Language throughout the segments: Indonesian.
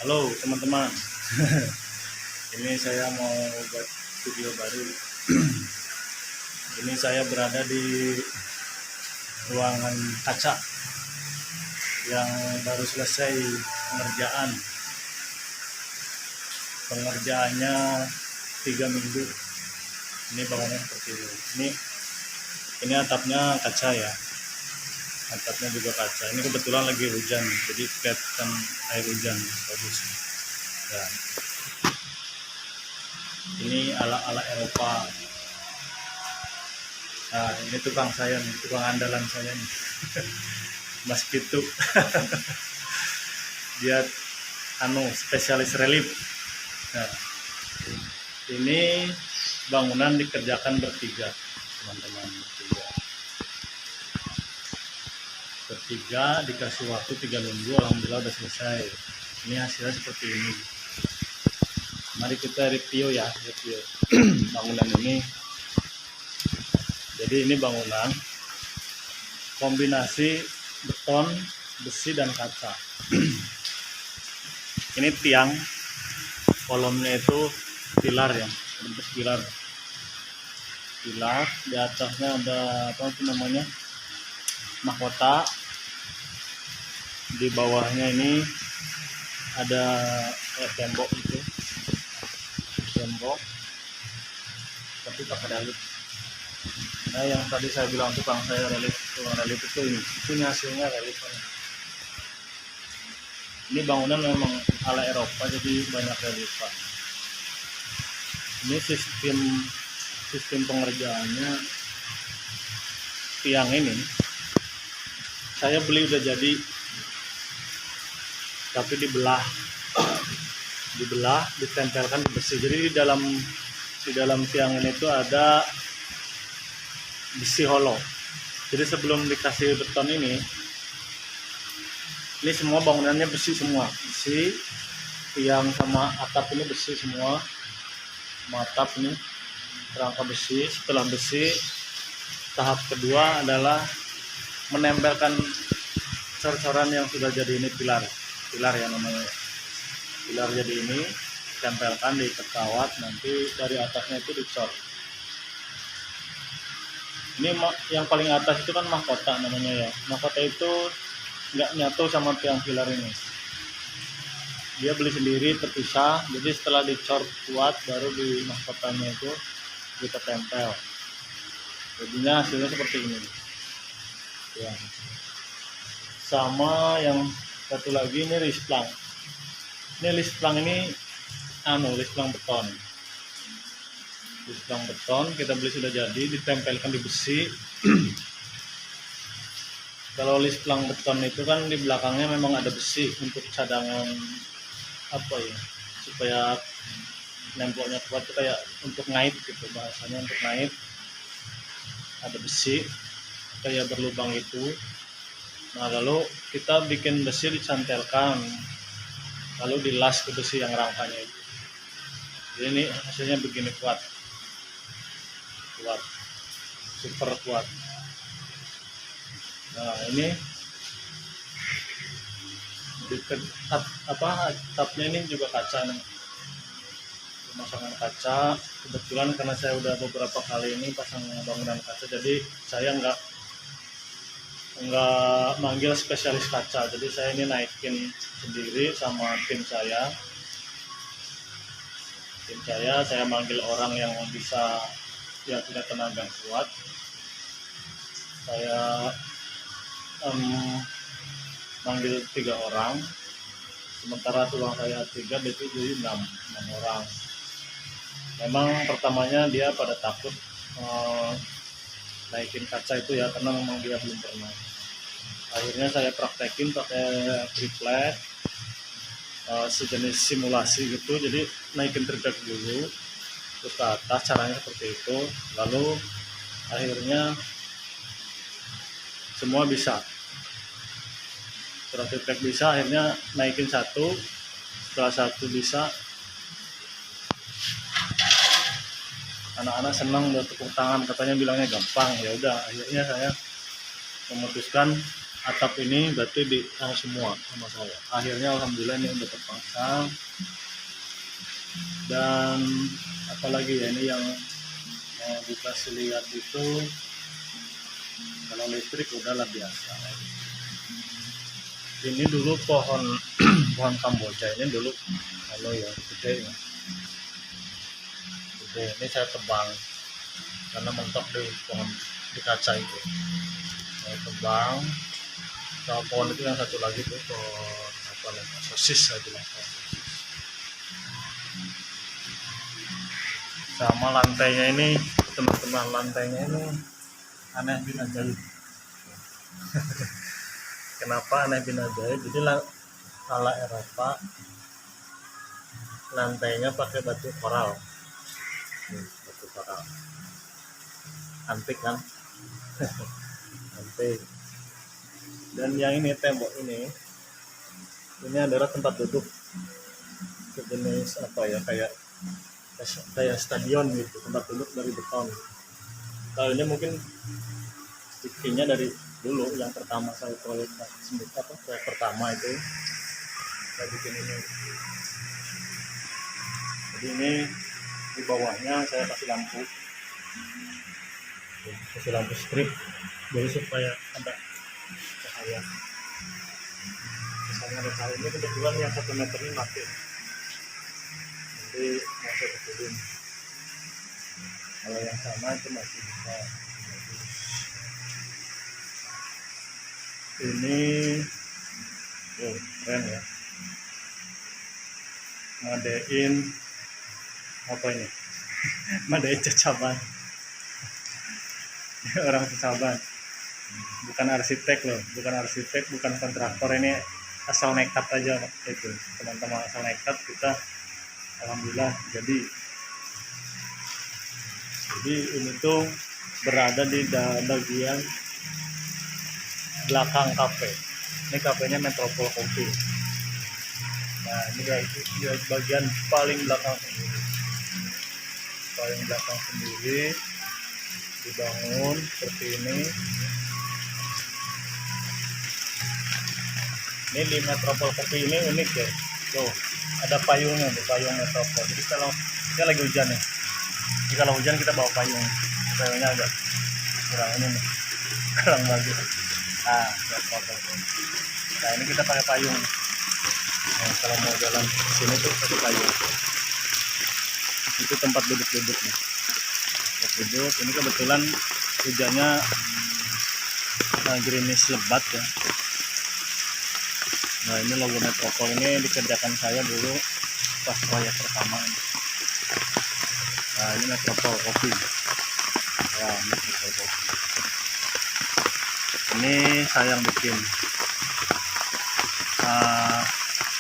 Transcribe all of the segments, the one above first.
Halo teman-teman, ini saya mau buat video baru. Ini saya berada di ruangan kaca yang baru selesai pengerjaan. Pengerjaannya 3 minggu. Ini bangunnya seperti ini. Ini atapnya kaca ya. Atapnya juga kaca. Ini kebetulan lagi hujan, jadi kelihatan air hujan bagus. Ya. Ini ala-ala Eropa. Nah, ini tukang saya nih, tukang andalan saya nih. Mas Pitu. Dia spesialis relief. Nah, ini bangunan dikerjakan bertiga, teman-teman, bertiga dikasih waktu 3 minggu. Alhamdulillah udah selesai. Ini hasilnya seperti ini. Mari kita review bangunan ini. Jadi ini bangunan kombinasi beton, besi dan kaca. Ini tiang, kolomnya itu pilar ya, bentuk pilar. Di atasnya ada apa itu namanya, mahkota. Di bawahnya ini ada tembok itu, tapi pakai relief. Nah, yang tadi saya bilang tukang relief itu ini hasilnya relief. Ini bangunan memang ala Eropa, jadi banyak reliefan. Ini sistem pengerjaannya. Tiang ini saya beli udah jadi, tapi dibelah, ditempelkan di besi. Jadi di dalam tiang ini tuh ada besi hollow. Jadi sebelum dikasih beton ini semua bangunannya besi semua, besi, tiang sama atap ini besi semua, atap ini kerangka besi. Setelah besi, tahap kedua adalah menempelkan cor-coran yang sudah jadi ini, pilar ya namanya. Pilar jadi ini tempelkan di kawat, nanti dari atasnya itu dicor. Ini yang paling atas itu kan mahkota namanya ya. Mahkota itu nggak nyatu sama tiang pilar ini. Dia beli sendiri terpisah. Jadi setelah dicor kuat, baru di mahkotanya itu kita tempel. Jadinya hasilnya seperti ini. Ya. Sama yang satu lagi ini lisplang. Ini lisplang ini lisplang beton. Lisplang beton kita beli sudah jadi, ditempelkan di besi. Kalau lisplang beton itu kan di belakangnya memang ada besi untuk cadangan supaya nempelnya kuat, itu kayak untuk ngait gitu bahasanya, untuk ngait. Ada besi kayak berlubang itu. Nah, lalu kita bikin besi, dicantelkan, lalu dilas ke besi yang rangkanya itu. Jadi ini hasilnya begini, kuat, super kuat. Nah, ini atapnya ini juga kaca nih, pemasangan kaca. Kebetulan karena saya udah beberapa kali ini pasang bangunan kaca, jadi saya nggak manggil spesialis kaca. Jadi saya ini naikin sendiri sama tim saya. Saya manggil orang yang punya tenaga kuat. Saya manggil 3 orang, sementara tulang saya 3, itu jadi 6 orang. Memang pertamanya dia pada takut naikin kaca itu ya, karena memang dia belum pernah. Akhirnya saya praktekin pakai triplek, sejenis simulasi gitu. Jadi naikin triplek dulu terus ke atas, caranya seperti itu. Lalu akhirnya semua bisa. Setelah triplek bisa, akhirnya naikin satu. Setelah satu bisa, anak-anak senang, udah tepuk tangan, katanya bilangnya gampang. Ya udah, akhirnya saya memutuskan atap ini berarti di semua sama saya. Akhirnya alhamdulillah ini udah terpasang. Dan apalagi ya, ini yang mau dikasih lihat itu, kalau listrik udahlah biasa. Ini dulu pohon pohon kamboja ini dulu kalau ya gede ya, gede. Ini saya tebang karena mentok di pohon di kaca itu. Saya tebang. Sama pohon itu yang satu lagi tuh pohon apa namanya, sosis saya bilang. Sama lantainya ini teman-teman, lantainya ini aneh bin ajaib. Kenapa aneh bin ajaib? Jadi ala Eropa, lantainya pakai batu koral. Batu koral antik kan. Antik. Dan yang ini, tembok ini adalah tempat duduk sejenis apa ya, kayak stadion gitu, tempat duduk dari beton. Kalau ini mungkin bikinnya dari dulu yang pertama saya proyek pertama itu saya bikin ini. Jadi ini di bawahnya saya kasih lampu strip, jadi supaya ada cahaya. Misalnya ada cahaya, ini kebetulan yang 1 meter ini mati, jadi masih betulin. Kalau yang sama itu masih bisa. Ini keren ya, ngadein apa ini? Ngadein cacaban. Orang cacaban, bukan arsitek loh, bukan kontraktor, ini asal nekat aja itu, teman-teman, asal nekat kita alhamdulillah jadi ini tuh berada di bagian belakang kafe. Ini kafenya Metropol Coffee. Nah ini di bagian paling belakang sendiri dibangun seperti ini. Ini di Metropol Coffee ini unik ya, tuh ada payungnya, di payung Metropol. Jadi kalau kita lagi hujan nih, jadi kalau hujan kita bawa payungnya agak kurang ini nih, kurang bagus. Nah ini kita pakai payung. Nah, kalau mau jalan ke sini tuh pakai payung. Itu tempat duduk nih. Duduk. Ini kebetulan hujannya gerimis lebat ya. Nah ini logo Metropol ini dikerjakan saya dulu pas proyek pertama ini. Nah ini Metropol Coffee. Wah, Metropol Coffee. Ini saya yang bikin.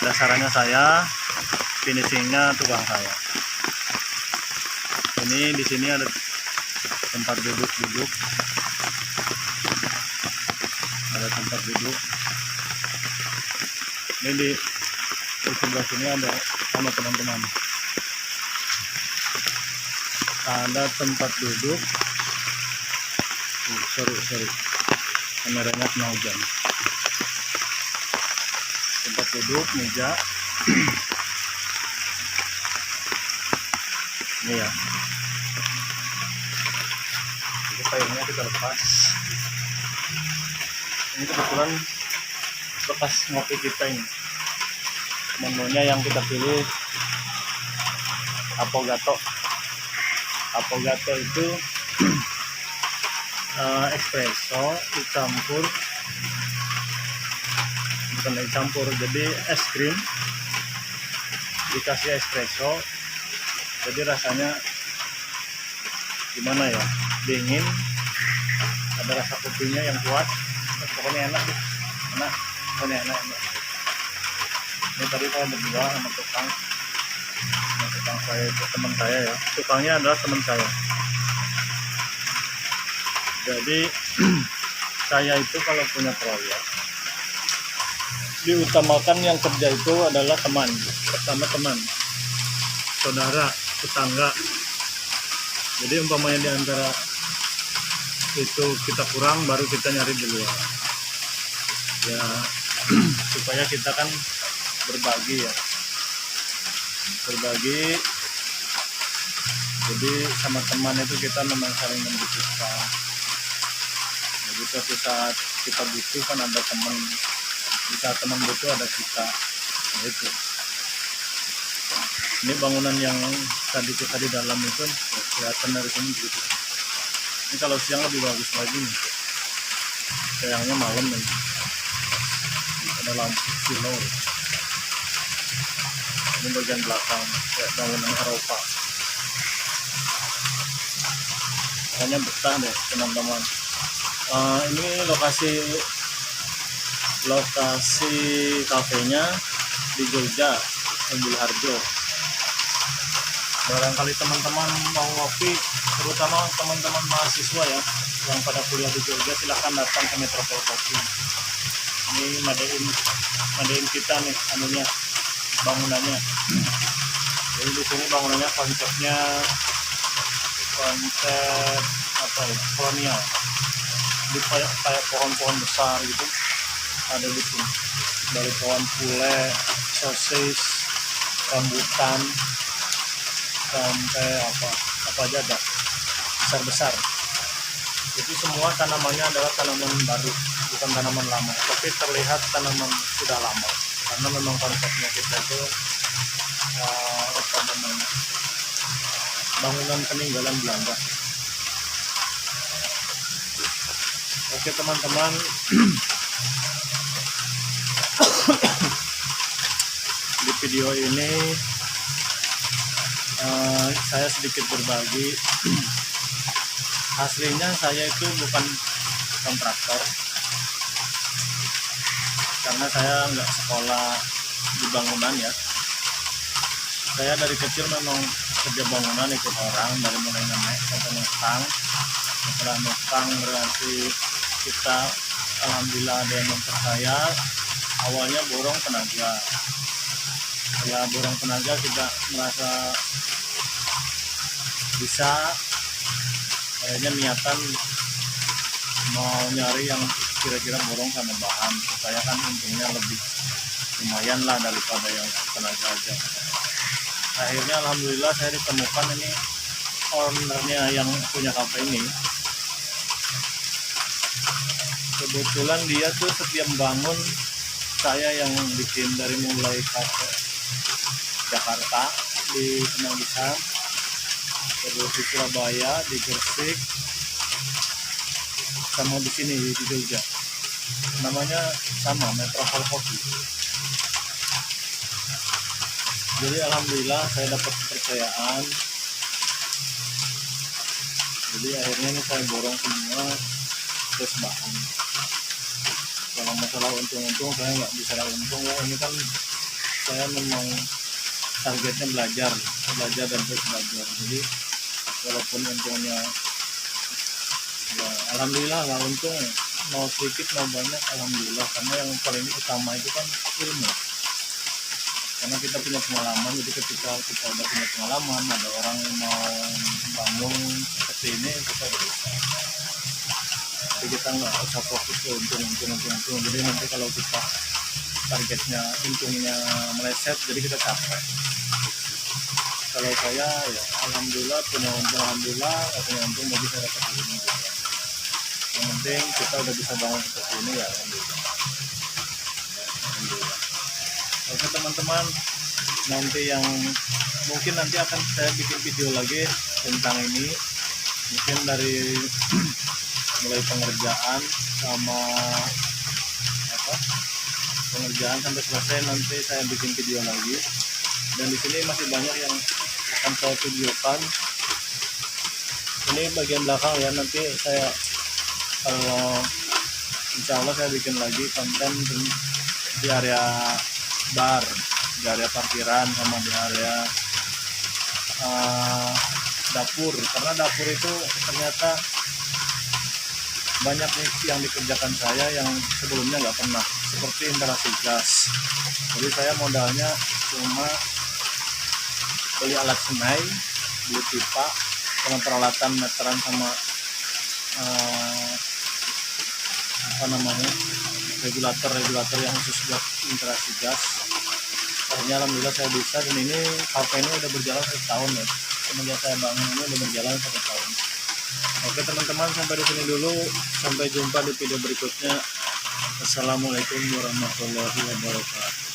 Dasarannya saya, finishingnya tukang saya. Ini di sini ada tempat duduk. Ada tempat duduk. Ini di sebelah sini ada sama teman-teman. Ada tempat duduk. Sorry. Kameranya kena hujan. Tempat duduk, meja. Ini ya. Jadi payungnya kita lepas. Ini kebetulan bekas ngopi kita ini. Menunya yang kita pilih Affogato. Affogato itu espresso dicampur, jadi es krim dikasih espresso, jadi rasanya gimana ya, dingin, ada rasa kopinya yang kuat, pokoknya enak. Ini tadi saya berdua sama tukang saya, itu teman saya ya, tukangnya adalah teman saya. Jadi saya itu kalau punya proyek diutamakan yang kerja itu adalah teman, pertama teman, saudara, tetangga. Jadi umpamanya di antara itu kita kurang, baru kita nyari di luar. ya supaya kita kan berbagi ya, berbagi. Jadi sama teman itu kita memang saling membutuhkan. Jadi suatu saat kita butuh kan ada teman, di saat teman butuh ada kita. Nah, itu. Ini bangunan yang tadi kita di dalam itu kelihatan dari sini begitu. Ini kalau siang lebih bagus lagi nih. Sayangnya malam nih. Ada lampu silau. Ini bagian belakang kayak bangunan Eropa. Kayaknya betah deh teman-teman. Ini lokasi kafenya di Jogja, Ambil Harjo. Barangkali teman-teman mau ngopi, terutama teman-teman mahasiswa ya yang pada kuliah di Jogja, silahkan datang ke Metropol Coffee. Ini madain kita nih anunya, bangunannya. Jadi di sini bangunannya konsep apa ya, kolonial. Di kayak pohon-pohon besar gitu ada di sini, dari pohon pule, sosis, rambutan, sampai apa aja ada besar-besar. Itu semua tanamannya adalah tanaman baru, bukan tanaman lama, tapi terlihat tanaman sudah lama karena memang konsepnya kita itu bangunan peninggalan Belanda. Oke teman-teman, di video ini saya sedikit berbagi. Aslinya saya itu bukan kontraktor, karena saya nggak sekolah di bangunan ya. Saya dari kecil memang kerja bangunan, ikut orang dari mulai nenek sampai nukang. Setelah nukang berarti kita alhamdulillah ada yang mempercaya. Awalnya borong tenaga, setelah borong tenaga kita merasa bisa, akhirnya niatan mau nyari yang kira-kira borong sama bahan supaya kan untungnya lebih lumayan lah daripada yang tenaga aja. Akhirnya alhamdulillah saya ditemukan ini ownernya yang punya kafe ini. Kebetulan dia tuh setiap bangun saya yang bikin, dari mulai kafe Jakarta di Semanggisan, terus di Surabaya, di Gresik, sama di sini di Jogja. Namanya sama, Metropol Coffee. Jadi alhamdulillah saya dapat kepercayaan. Jadi akhirnya ini saya borong semua terus bahan. Kalau masalah untung-untung saya nggak bisa untung ya, ini kan saya memang targetnya belajar dan terus belajar. Jadi walaupun untungnya ya alhamdulillah nggak untung, mau sedikit mau banyak alhamdulillah, karena yang paling utama itu kan ilmu. Karena kita punya pengalaman, jadi ketika kita udah punya pengalaman, ada orang yang mau bangun seperti ini, kita udah bisa. Jadi kita nggak usah fokus ke untung. Jadi nanti kalau kita targetnya untungnya meleset, jadi kita capek. Kalau saya ya alhamdulillah punya untung, alhamdulillah, nggak punya untung bagi saya dapat ini juga. Yang penting kita udah bisa bangun seperti ini ya alhamdulillah. Oke teman-teman, nanti yang mungkin nanti akan saya bikin video lagi tentang ini, mungkin dari mulai pengerjaan sama pengerjaan sampai selesai, nanti saya bikin video lagi. Dan di sini masih banyak yang akan saya videokan. Ini bagian belakang ya, nanti saya kalau insya Allah saya bikin lagi konten di area bar, di area parkiran, sama di area dapur. Karena dapur itu ternyata banyak yang dikerjakan saya yang sebelumnya nggak pernah, seperti instalasi gas. Jadi saya modalnya cuma beli alat semai, beli pipa, sama peralatan meteran, sama regulator yang khusus buat interaksi gas. Akhirnya alhamdulillah saya bisa, dan ini HP ini udah berjalan 1 tahun ya. Semenjak saya bangun ini udah berjalan 1 tahun. Oke teman-teman, sampai di sini dulu. Sampai jumpa di video berikutnya. Assalamualaikum warahmatullahi wabarakatuh.